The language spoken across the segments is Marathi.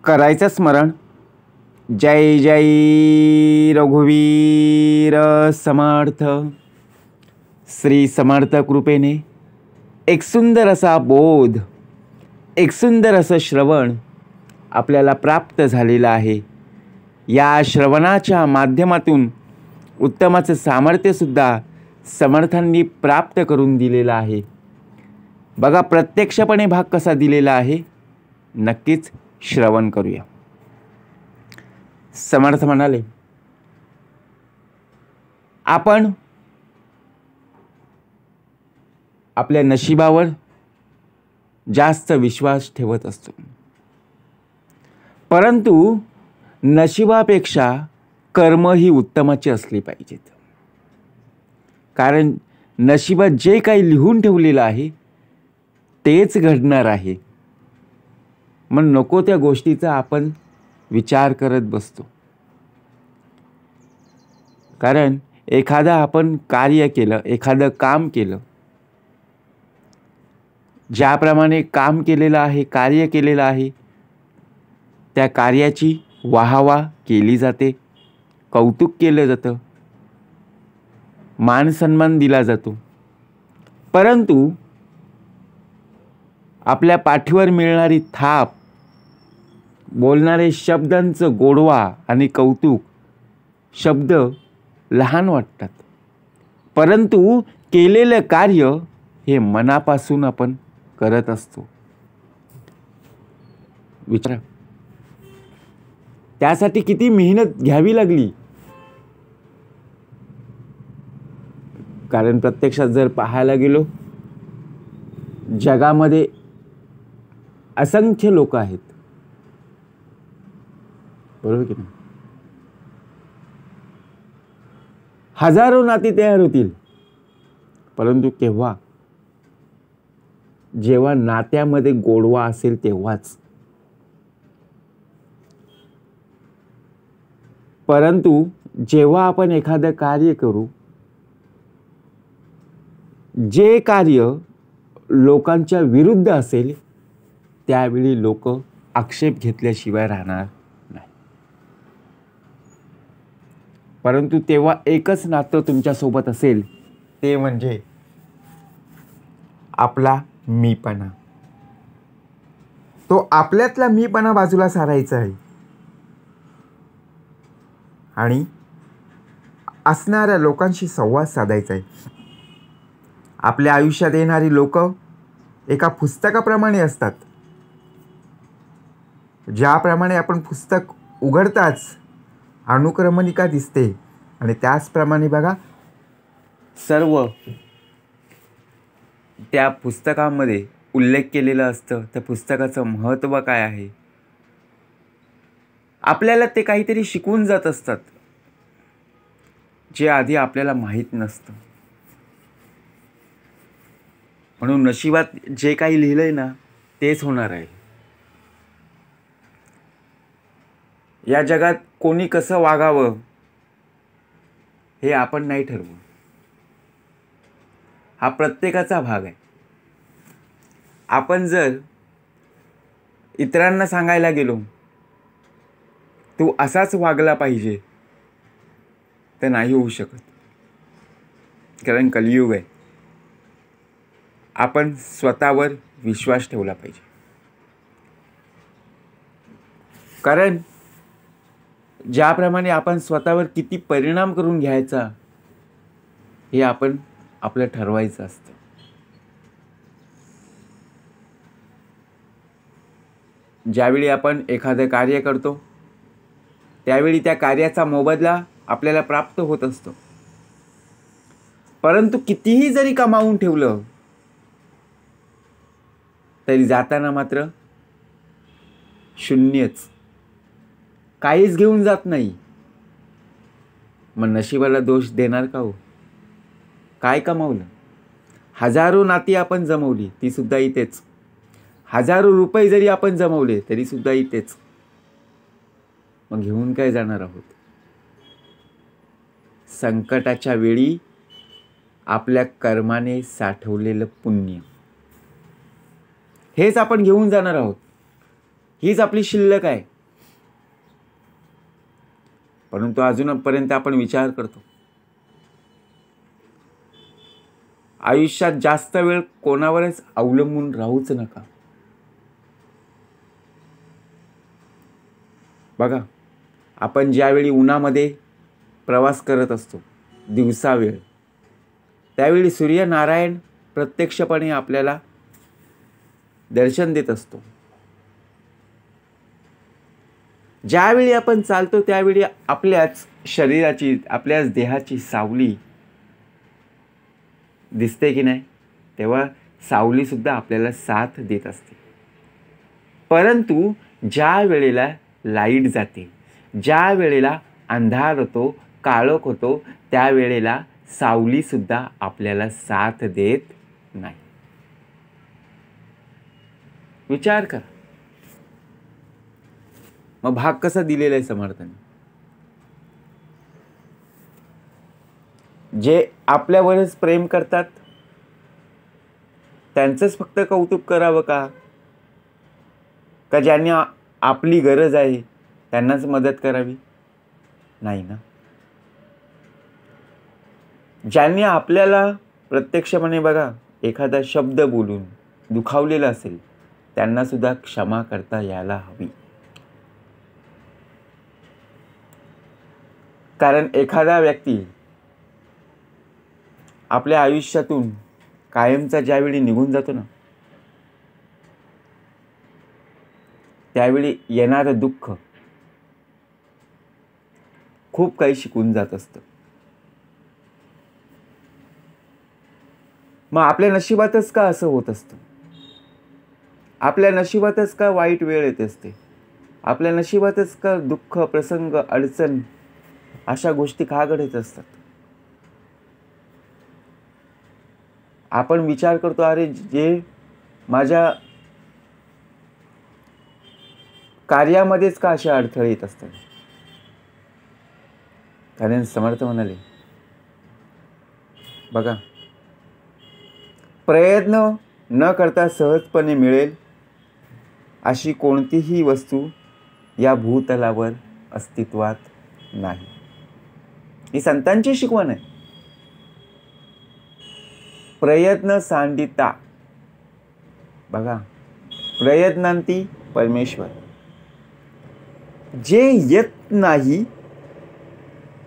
करायचं स्मरण. जय जय रघुवीर समर्थ. श्री समर्थ कृपेने एक सुंदर असा बोध, एक सुंदर असं श्रवण आपल्याला प्राप्त झालेलं आहे. या श्रवणाच्या माध्यमातून उत्तमाचं सामर्थ्यसुद्धा समर्थांनी प्राप्त करून दिलेलं आहे. बघा प्रत्यक्षपणे भाग कसा दिलेला आहे, नक्कीच श्रवण करूया. समर्थ म्हणाले, आपण आपल्या नशिबावर जास्त विश्वास ठेवत असतो, परंतु नशिबापेक्षा कर्म ही उत्तमाची असली पाहिजेत. कारण नशिबात जे काही लिहून ठेवलेलं आहे तेच घडणार आहे. मग नको त्या गोष्टीचा आपण विचार करत बसतो. कारण एखादं आपण कार्य केलं, एखादं काम केलं, ज्याप्रमाणे काम केलेलं आहे, कार्य केलेलं आहे, त्या कार्याची वाहवा केली जाते, कौतुक केलं जातं, मान सन्मान दिला जातो. परंतु आपल्या पाठीवर मिळणारी थाप, बोलणारे शब्दांचं गोडवा आणि कौतुक, शब्द लहान वाटतात, परंतु केलेलं कार्य हे मनापासून आपण करत असतो. विचारा, त्यासाठी किती मेहनत घ्यावी लागली. कारण प्रत्यक्षात जर पाहायला गेलो, जगामध्ये असंख्य लोक आहेत, बरोबर की नाही? हजारो नाती तयार होतील, परंतु केव्हा? जेव्हा नात्यामध्ये गोडवा असेल तेव्हाच. परंतु जेव्हा आपण एखादं कार्य करू, जे कार्य लोकांच्या विरुद्ध असेल, त्यावेळी लोक आक्षेप घेतल्याशिवाय राहणार नाही. परंतु तेव्हा एकच नातं तुमच्या सोबत असेल, ते म्हणजे आपला मीपणा. तो आपल्यातला मीपणा बाजूला सारायचा आहे आणि असणाऱ्या लोकांशी संवाद साधायचा आहे. आपल्या आयुष्यात येणारी लोक एका पुस्तकाप्रमाणे असतात. ज्याप्रमाणे आपण पुस्तक उघडताच अनुक्रमणिका दिसते आणि त्याचप्रमाणे बघा सर्व त्या पुस्तकामध्ये उल्लेख केलेलं असतं. त्या पुस्तकाचं महत्त्व काय आहे, आपल्याला ते काहीतरी शिकवून जात असतात, जे आधी आपल्याला माहीत नसतं. म्हणून नशिबात जे काही लिहिलंय ना, तेच होणार आहे. या जगात कोणी कसं वागावं हे आपण नाही ठरवू. हा प्रत्येकाचा भाग आहे. आपण जर इतरांना सांगायला गेलो तू असाच वागला पाहिजे, तर नाही होऊ शकत. कारण कलियुग आहे. आपण स्वतःवर विश्वास ठेवला पाहिजे. कारण ज्याप्रमाणे आपण स्वतःवर किती परिणाम करून घ्यायचा हे आपण आपलं ठरवायचं असतं. ज्यावेळी आपण एखादं कार्य करतो, त्यावेळी त्या कार्याचा मोबदला आपल्याला प्राप्त होत असतो. परंतु कितीही जरी कमावून ठेवलं तरी जाताना मात्र शून्यच, काहीच घेऊन जात नाही. मग नशिबाला दोष देणार का हो? काय कमावलं? हजारो नाती आपण जमवली, ती सुद्धा इथेच. हजारो रुपये जरी आपण जमवले तरी सुद्धा इथेच. मग घेऊन काय जाणार आहोत? संकटाच्या वेळी आपल्या कर्माने साठवलेलं पुण्य, हेच आपण घेऊन जाणार आहोत. हीच आपली शिल्लक आहे. परंतु अजूनपर्यंत आपण विचार करतो. आयुष्यात जास्त वेळ कोणावरच अवलंबून राहूच नका. बघा, आपण ज्यावेळी उन्हामध्ये प्रवास करत असतो दिवसा वेळ, त्यावेळी सूर्यनारायण प्रत्यक्षपणे आपल्याला दर्शन देत असतो. ज्यावेळी आपण चालतो त्यावेळी आपल्याच शरीराची, आपल्याच देहाची सावली दिसते की नाही, तेव्हा सावली सुद्धा आपल्याला साथ देत असते. परंतु ज्या वेळेला लाईट जाते, ज्या वेळेला अंधार होतो, काळोख होतो, त्यावेळेला सावली सुद्धा आपल्याला साथ देत नाही. विचार करा. मग भाग कसा दिलेला आहे समर्थाने? जे आपल्यावरच प्रेम करतात त्यांचंच फक्त कौतुक करावं का? का ज्यांनी आपली गरज आहे त्यांनाच मदत करावी? नाही ना. ज्यांनी आपल्याला प्रत्यक्षपणे बघा एखादा शब्द बोलून दुखावलेला असेल त्यांना सुद्धा क्षमा करता यायला हवी. कारण एखादा व्यक्ती आपल्या आयुष्यातून कायमचा ज्यावेळी निघून जातो ना, त्यावेळी येणारं दुःख खूप काही शिकून जात असतं. मग आपल्या नशिबातच का असं होत असतं? आपल्या नशिबातच का वाईट वेळ येत असते? आपल्या नशिबातच का दुःख, प्रसंग, अडचण अशा गोष्टी का घडत असतात? आपण विचार करतो, अरे जे माझ्या कार्यामध्येच का असे अडथळे येत असतात? कारण समर्थ म्हणाले, बघा, प्रयत्न न करता सहजपणे मिळेल अशी कोणतीही वस्तू या भूतलावर अस्तित्वात नाही. ही संतांची शिकवण आहे. प्रयत्न सांडिता. बघा, प्रयत्नांती परमेश्वर. जे येत नाही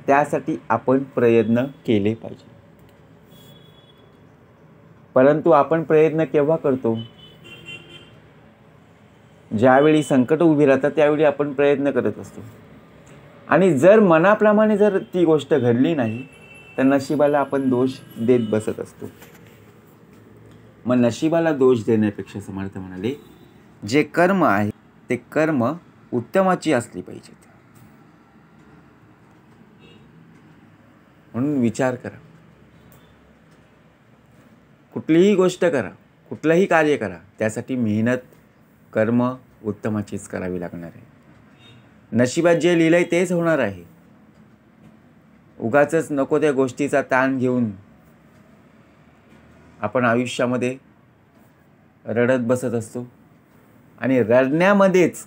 त्यासाठी आपण प्रयत्न केले पाहिजे. परंतु आपण प्रयत्न केव्हा करतो? ज्यावेळी संकट उभी राहतात त्यावेळी आपण प्रयत्न करत असतो. आणि जर मनाप्रमाणे जर ती गोष्ट घडली नाही तर नशिबाला आपण दोष देत बसत असतो. मग नशिबाला दोष देण्यापेक्षा समर्थ म्हणाले, जे कर्म आहे ते कर्म उत्तमाची असली पाहिजेत. म्हणून विचार करा. कुठलीही गोष्ट करा, कुठलंही कार्य करा, त्यासाठी मेहनत, कर्म उत्तमाचीच करावी लागणार आहे. नशिबात जे लिहिलंय तेच होणार आहे. उगाचच नको त्या गोष्टीचा ताण घेऊन आपण आयुष्यामध्ये रडत बसत असतो आणि रडण्यामध्येच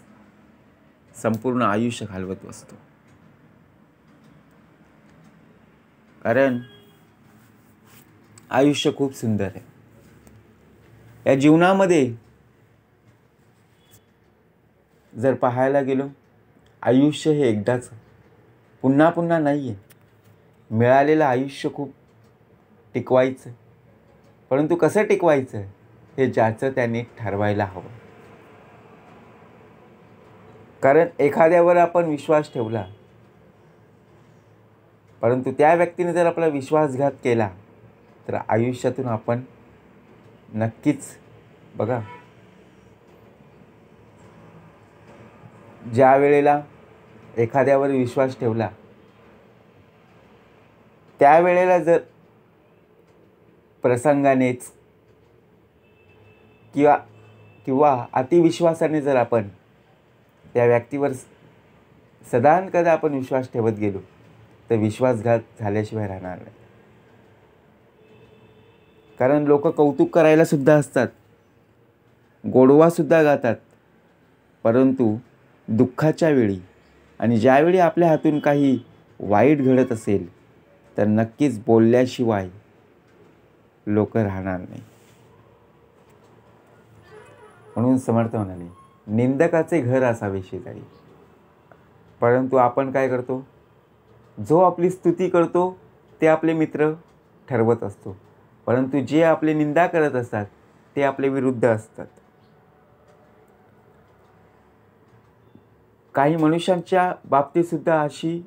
संपूर्ण आयुष्य घालवत बसतो. कारण आयुष्य खूप सुंदर आहे. या जीवनामध्ये जर पाहायला गेलो, आयुष्य हे एकदाच, पुन्हा पुन्हा नाही आहे. मिळालेलं आयुष्य खूप टिकवायचं, परंतु कसं टिकवायचं हे ज्याचं त्याने ठरवायला हवं. कारण एखाद्यावर आपण विश्वास ठेवला, परंतु त्या व्यक्तीने जर आपला विश्वासघात केला तर आयुष्यातून आपण नक्कीच, बघा, ज्या वेळेला एखाद्यावर विश्वास ठेवला त्यावेळेला जर प्रसंगानेच किंवा अतिविश्वासाने जर आपण त्या व्यक्तीवर सदानकदा आपण विश्वास ठेवत गेलो तर विश्वासघात झाल्याशिवाय राहणार नाही. कारण लोक कौतुक करायला सुद्धा असतात, गोडवा सुद्धा गातात, परंतु दुःखाच्या वेळी आणि ज्यावेळी आपल्या हातून काही वाईट घडत असेल तर नक्कीच बोलल्याशिवाय लोक राहणार नाही. म्हणून समर्थ म्हणाले, निंदकाचे घर असावे शेजारी. परंतु आपण काय करतो? जो आपली स्तुती करतो ते आपले मित्र ठरवत असतो, परंतु जे आपले निंदा करत असतात ते आपले विरुद्ध असतात. काही मनुष्यांच्या बाबतीत सुद्धा अशी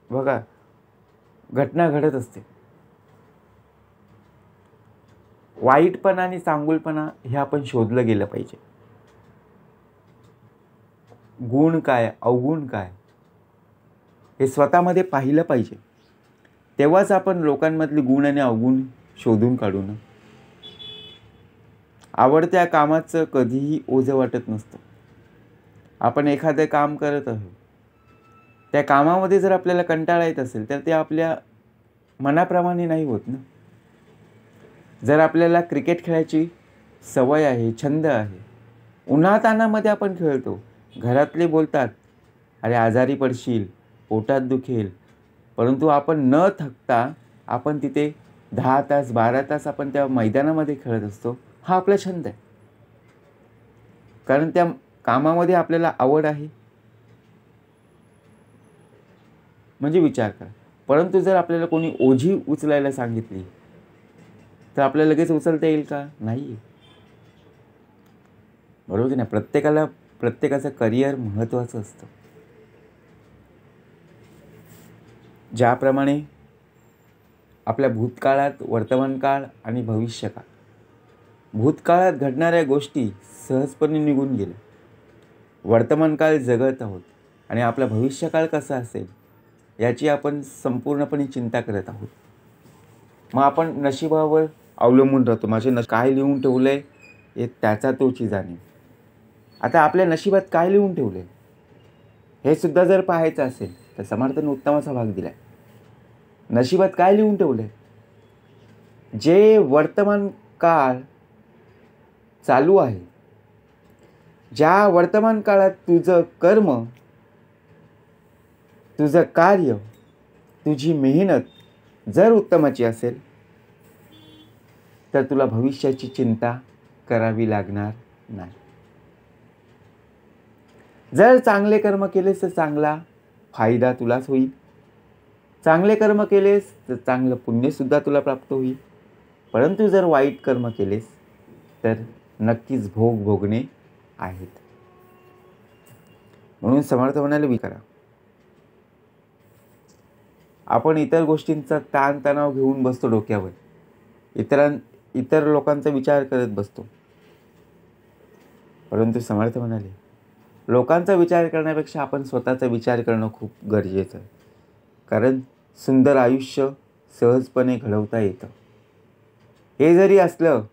बघा घटना घडत असते. वाईटपणा आणि चांगुलपणा हे आपण शोधलं गेलं पाहिजे. गुण काय, अवगुण काय हे स्वतःमध्ये पाहिलं पाहिजे. तेव्हाच आपण लोकांमधले गुण आणि अवगुण शोधून काढू ना. आवडत्या कामाचं कधीही ओझं वाटत नसतं. आपण एखादं काम करत आहोत, त्या कामामध्ये जर आपल्याला कंटाळा येत असेल तर ते आपल्या मनाप्रमाणे नाही होत ना. जर आपल्याला क्रिकेट खेळायची सवय आहे, छंद आहे, उन्हातान्हामध्ये आपण खेळतो, घरातले बोलतात अरे आजारी पडशील, पोटात दुखेल, परंतु आपण न थकता आपण तिथे 10 तास 12 तास आपण त्या मैदानामध्ये खेळत असतो. हा आपला छंद आहे, कारण त्या कामामध्ये आपल्याला आवड आहे. म्हणजे विचार करा. परंतु जर आपल्याला कोणी ओझी उचलायला सांगितली तर आपल्याला लगेच उचलता येईल का? नाही. बरोबर की नाही? प्रत्येकाचं करिअर महत्त्वाचं असतं. ज्याप्रमाणे आपल्या भूतकाळात, वर्तमानकाळ आणि भविष्यकाळ, भूतकाळात घडणाऱ्या गोष्टी सहजपणे निघून गेल्या, वर्तमानकाळ जगत आहोत आणि आपला भविष्यकाळ कसा असेल याची आपण संपूर्णपणे चिंता करत आहोत. मग आपण नशिबावर अवलंबून राहतो. माझे काय लिहून ठेवलं आहे हे त्याचा तोची जाणीव. आता आपल्या नशिबात काय लिहून ठेवलं आहे हे सुद्धा जर पाहायचं असेल तर समर्थाने उत्तमाचा भाग दिला आहे. नशिबात काय लिहून ठेवलं आहे? जे वर्तमान काळ चालू आहे, ज्या वर्तमान काळात तुझं कर्म, तुझं कार्य, तुझी मेहनत जर उत्तमाची असेल तर तुला भविष्याची चिंता करावी लागणार नाही. जर चांगले कर्म केलेस तर चांगला फायदा तुलाच होईल. चांगले कर्म केलेस तर चांगलं पुण्यसुद्धा तुला प्राप्त होईल. परंतु जर वाईट कर्म केलेस तर नक्कीच भोग भोगणे आहेत. म्हणून समर्थ म्हणाले विचारा. आपण इतर गोष्टींचा ताणतणाव घेऊन बसतो डोक्यावर, इतर लोकांचा विचार करत बसतो. परंतु समर्थ म्हणाले, लोकांचा विचार करण्यापेक्षा आपण स्वतःचा विचार करणं खूप गरजेचं आहे. कारण सुंदर आयुष्य सहजपणे घडवता येतं. हे जरी असलं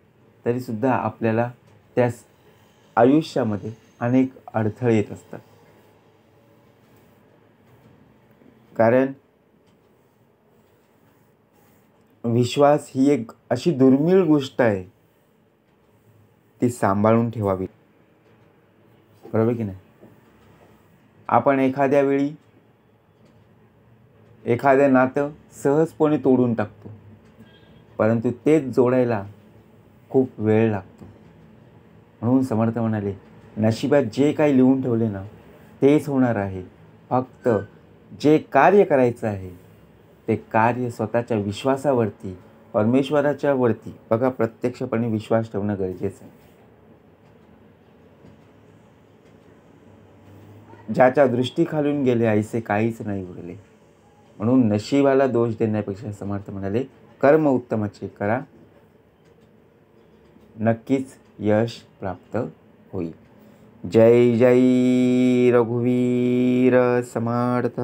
तरीसुद्धा आपल्याला त्या आयुष्यामध्ये अनेक अडथळे येत असतात. कारण विश्वास ही एक अशी दुर्मिळ गोष्ट आहे, ती सांभाळून ठेवावी. बरोबर की नाही? आपण एखाद्या वेळी एखादं नातं सहजपणे तोडून टाकतो, परंतु तेच जोडायला खूप वेळ लागतो. म्हणून समर्थ म्हणाले, नशिबात जे काही लिहून ठेवले ना तेच होणार आहे. फक्त जे कार्य करायचं आहे ते कार्य स्वतःच्या विश्वासावरती, परमेश्वराच्या वरती बघा प्रत्यक्षपणे विश्वास ठेवणं गरजेचं आहे. ज्याच्या दृष्टी खालून गेले ऐसे काहीच नाही उरले. म्हणून नशिबाला दोष देण्यापेक्षा समर्थ म्हणाले, कर्म उत्तमाचे करा, नक्कीच यश प्राप्त होईल. जय जय रघुवीर समर्थ.